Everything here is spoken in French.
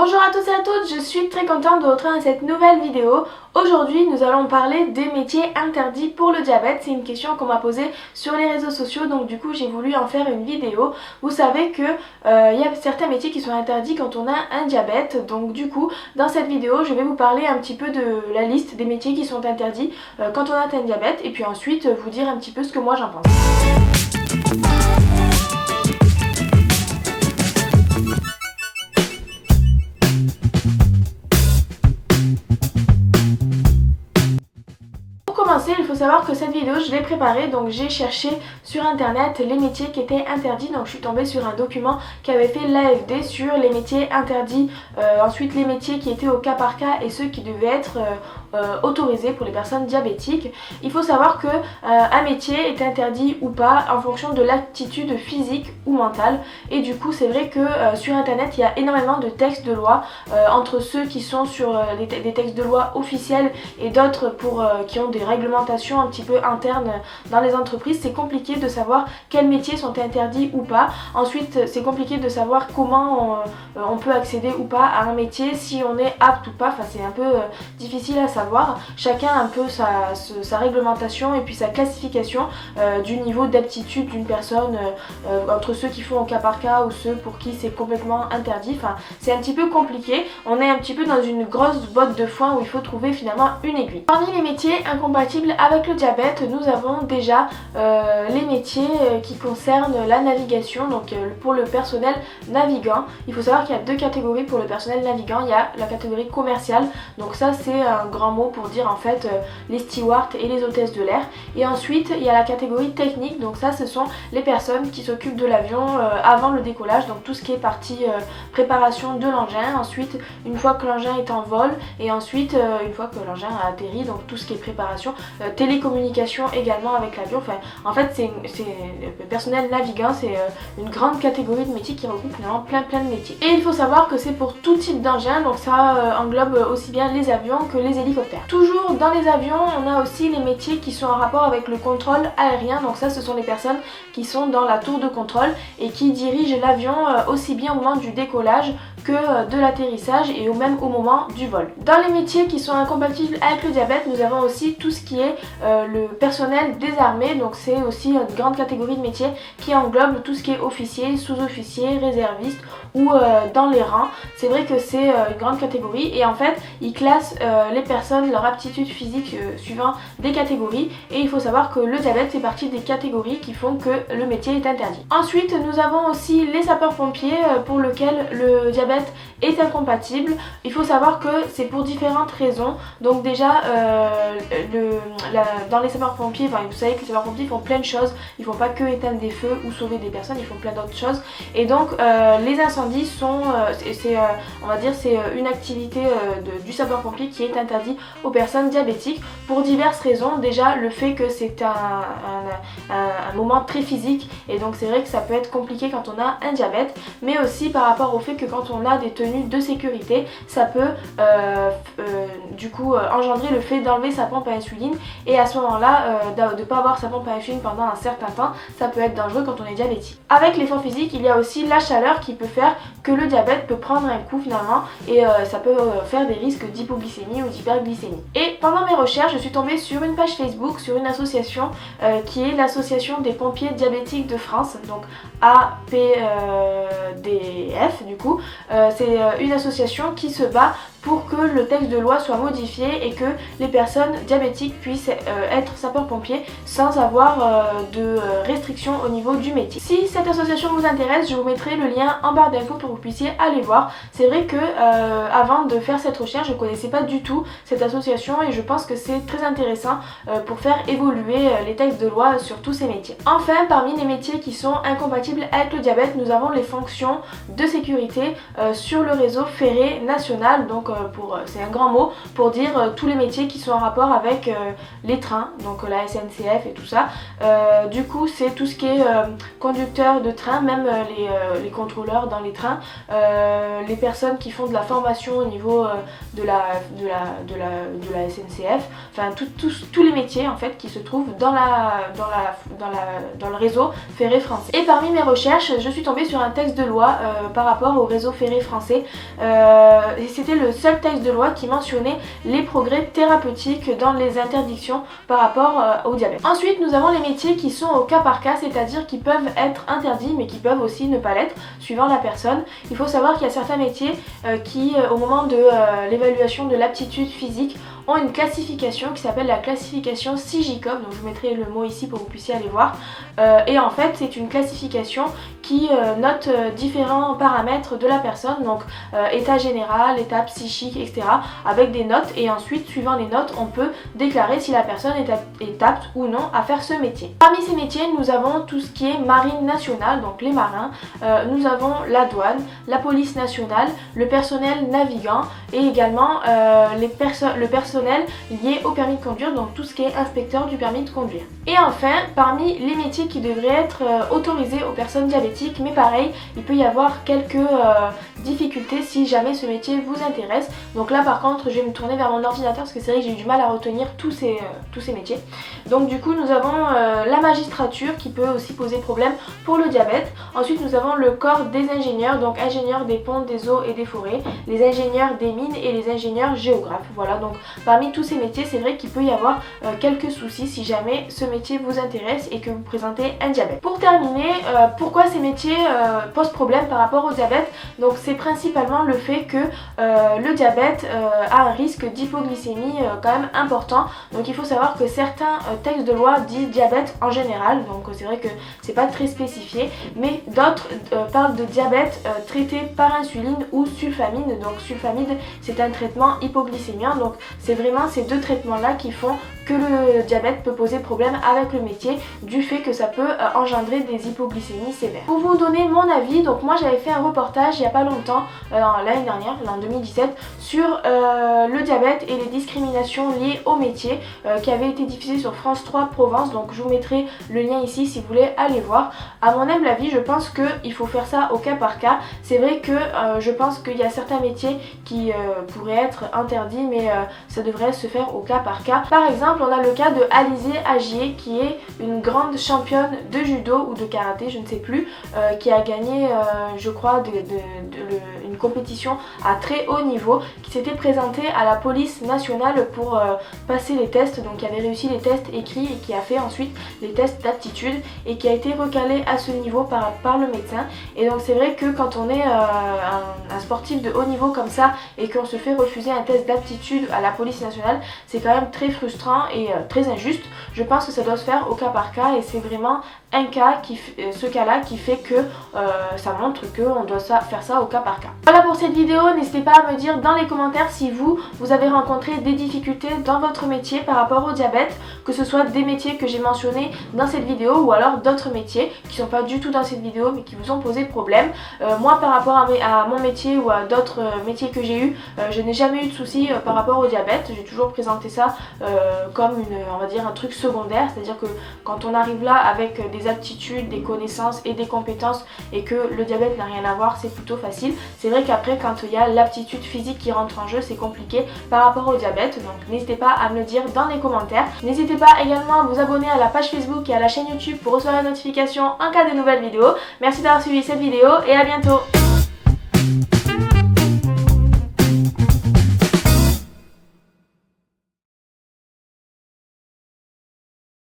Bonjour à tous et à toutes, je suis très contente de vous retrouver dans cette nouvelle vidéo. Aujourd'hui nous allons parler des métiers interdits pour le diabète. C'est une question qu'on m'a posée sur les réseaux sociaux, donc du coup j'ai voulu en faire une vidéo. Vous savez que il y a certains métiers qui sont interdits quand on a un diabète, donc du coup dans cette vidéo je vais vous parler un petit peu de la liste des métiers qui sont interdits quand on a un diabète, et puis ensuite vous dire un petit peu ce que moi j'en pense. Il faut savoir que cette vidéo je l'ai préparée, donc j'ai cherché sur internet les métiers qui étaient interdits, donc je suis tombée sur un document qu'avait fait l'AFD sur les métiers interdits, ensuite les métiers qui étaient au cas par cas et ceux qui devaient être autorisés pour les personnes diabétiques. Il faut savoir que un métier est interdit ou pas en fonction de l'aptitude physique ou mentale, et du coup c'est vrai que sur internet il y a énormément de textes de loi, entre ceux qui sont sur des textes de loi officiels et d'autres qui ont des réglementations un petit peu internes dans les entreprises. C'est compliqué de savoir quels métiers sont interdits ou pas. Ensuite c'est compliqué de savoir comment on peut accéder ou pas à un métier, si on est apte ou pas. Enfin c'est un peu difficile à savoir. Chacun a un peu sa réglementation et puis sa classification du niveau d'aptitude d'une personne, entre ceux qui font au cas par cas ou ceux pour qui c'est complètement interdit. Enfin c'est un petit peu compliqué. On est un petit peu dans une grosse botte de foin où il faut trouver finalement une aiguille. Parmi les métiers incompatibles avec le diabète, nous avons déjà les métiers qui concernent la navigation, donc pour le personnel navigant. Il faut savoir qu'il y a deux catégories pour le personnel navigant. Il y a la catégorie commerciale, donc ça c'est un grand mot pour dire en fait les stewards et les hôtesses de l'air. Et ensuite il y a la catégorie technique, donc ça ce sont les personnes qui s'occupent de l'avion avant le décollage, donc tout ce qui est partie préparation de l'engin, ensuite une fois que l'engin est en vol, et ensuite une fois que l'engin a atterri, donc tout ce qui est préparation, télécommunication également avec l'avion. Enfin, en fait c'est le personnel navigant, c'est une grande catégorie de métiers qui regroupe finalement plein de métiers. Et il faut savoir que c'est pour tout type d'engin, donc ça englobe aussi bien les avions que les hélicoptères. Toujours dans les avions, on a aussi les métiers qui sont en rapport avec le contrôle aérien, donc ça ce sont les personnes qui sont dans la tour de contrôle et qui dirigent l'avion aussi bien au moment du décollage que de l'atterrissage et même au moment du vol. Dans les métiers qui sont incompatibles avec le diabète, nous avons aussi tout ce qui est le personnel des armées, donc c'est aussi une grande catégorie de métiers qui englobe tout ce qui est officier, sous-officier, réserviste ou dans les rangs. C'est vrai que c'est une grande catégorie, et en fait ils classent les personnes, leur aptitude physique suivant des catégories, et il faut savoir que le diabète fait partie des catégories qui font que le métier est interdit. Ensuite nous avons aussi les sapeurs-pompiers pour lesquels le diabète est incompatible. Il faut savoir que c'est pour différentes raisons. Donc déjà dans les sapeurs-pompiers, vous savez que les sapeurs-pompiers font plein de choses. Ils font pas que éteindre des feux ou sauver des personnes, ils font plein d'autres choses. Et donc les incendies sont on va dire c'est une activité du sapeur-pompier qui est interdit aux personnes diabétiques pour diverses raisons. Déjà le fait que c'est un moment très physique, et donc c'est vrai que ça peut être compliqué quand on a un diabète, mais aussi par rapport au fait que quand on a des tenues de sécurité, ça peut du coup engendrer le fait d'enlever sa pompe à insuline, et à ce moment là de ne pas avoir sa pompe à insuline pendant un certain temps, ça peut être dangereux quand on est diabétique. Avec l'effort physique, il y a aussi la chaleur qui peut faire que le diabète peut prendre un coup finalement, et ça peut faire des risques d'hypoglycémie ou d'hyperglycémie. Et pendant mes recherches, je suis tombée sur une page Facebook, sur une association qui est l'association des pompiers diabétiques de France, donc APDF du coup. C'est une association qui se bat pour que le texte de loi soit modifié et que les personnes diabétiques puissent être sapeurs-pompiers sans avoir de restrictions au niveau du métier. Si cette association vous intéresse, je vous mettrai le lien en barre d'infos pour que vous puissiez aller voir. C'est vrai que avant de faire cette recherche, je ne connaissais pas du tout cette association, et je pense que c'est très intéressant pour faire évoluer les textes de loi sur tous ces métiers. Enfin, parmi les métiers qui sont incompatibles avec le diabète, nous avons les fonctions de sécurité sur le réseau ferré national, donc c'est un grand mot pour dire tous les métiers qui sont en rapport avec les trains, donc la SNCF et tout ça. Du coup c'est tout ce qui est conducteur de train, même les contrôleurs dans les trains, les personnes qui font de la formation au niveau de la SNCF, enfin tous les métiers en fait qui se trouvent dans le réseau ferré français. Et parmi mes recherches, je suis tombée sur un texte de loi par rapport au réseau ferré français. Et c'était le seul texte de loi qui mentionnait les progrès thérapeutiques dans les interdictions par rapport au diabète. Ensuite, nous avons les métiers qui sont au cas par cas, c'est-à-dire qui peuvent être interdits mais qui peuvent aussi ne pas l'être suivant la personne. Il faut savoir qu'il y a certains métiers qui, au moment de l'évaluation de l'aptitude physique, ont une classification qui s'appelle la classification CIGICOP, donc je vous mettrai le mot ici pour que vous puissiez aller voir. Et en fait c'est une classification qui note différents paramètres de la personne, donc état général, état psychique, etc. avec des notes, et ensuite suivant les notes on peut déclarer si la personne est apte ou non à faire ce métier. Parmi ces métiers nous avons tout ce qui est marine nationale, donc les marins, nous avons la douane, la police nationale, le personnel navigant et également le personnel lié au permis de conduire, donc tout ce qui est inspecteur du permis de conduire. Et enfin, parmi les métiers qui devraient être autorisés aux personnes diabétiques, mais pareil, il peut y avoir quelques difficultés si jamais ce métier vous intéresse. Donc là par contre, je vais me tourner vers mon ordinateur parce que c'est vrai que j'ai eu du mal à retenir tous ces métiers. Donc du coup, nous avons la magistrature qui peut aussi poser problème pour le diabète. Ensuite, nous avons le corps des ingénieurs, donc ingénieurs des ponts, des eaux et des forêts, les ingénieurs des mines et les ingénieurs géographes. Voilà, donc parmi tous ces métiers, c'est vrai qu'il peut y avoir quelques soucis si jamais ce métier vous intéresse et que vous présentez un diabète. Pour terminer, pourquoi ces métiers posent problème par rapport au diabète? Donc c'est principalement le fait que le diabète a un risque d'hypoglycémie quand même important. Donc il faut savoir que certains textes de loi disent diabète en général, donc c'est vrai que c'est pas très spécifié, mais d'autres parlent de diabète traité par insuline ou sulfamide. Donc sulfamide c'est un traitement hypoglycémien, donc c'est vraiment ces deux traitements là qui font que le diabète peut poser problème avec le métier, du fait que ça peut engendrer des hypoglycémies sévères. Pour vous donner mon avis, donc moi j'avais fait un reportage il n'y a pas longtemps, l'année dernière, en 2017, sur le diabète et les discriminations liées au métier, qui avait été diffusé sur France 3 Provence, donc je vous mettrai le lien ici si vous voulez aller voir. À mon humble avis, je pense qu'il faut faire ça au cas par cas. C'est vrai que je pense qu'il y a certains métiers qui pourraient être interdits, mais ça devrait se faire au cas par cas. Par exemple, on a le cas de Alizée Agier, qui est une grande championne de judo ou de karaté, je ne sais plus, qui a gagné je crois une compétition à très haut niveau, qui s'était présentée à la police nationale pour passer les tests, donc qui avait réussi les tests écrits et qui a fait ensuite les tests d'aptitude et qui a été recalée à ce niveau par le médecin. Et donc c'est vrai que quand on est un sportif de haut niveau comme ça et qu'on se fait refuser un test d'aptitude à la police nationale, c'est quand même très frustrant et très injuste. Je pense que ça doit se faire au cas par cas, et c'est vraiment un cas ce cas-là qui fait que ça montre qu'on doit faire ça au cas par cas. Voilà pour cette vidéo, n'hésitez pas à me dire dans les commentaires si vous avez rencontré des difficultés dans votre métier par rapport au diabète, que ce soit des métiers que j'ai mentionnés dans cette vidéo ou alors d'autres métiers qui sont pas du tout dans cette vidéo mais qui vous ont posé problème. Moi par rapport à mon métier ou à d'autres métiers que j'ai eu, je n'ai jamais eu de soucis par rapport au diabète. J'ai toujours présenté ça comme on va dire un truc secondaire, c'est-à-dire que quand on arrive là avec des aptitudes, des connaissances et des compétences et que le diabète n'a rien à voir, c'est plutôt facile. C'est vrai qu'après quand il y a l'aptitude physique qui rentre en jeu, c'est compliqué par rapport au diabète, donc n'hésitez pas à me le dire dans les commentaires. N'hésitez pas également à vous abonner à la page Facebook et à la chaîne YouTube pour recevoir les notifications en cas de nouvelles vidéos. Merci d'avoir suivi cette vidéo et à bientôt.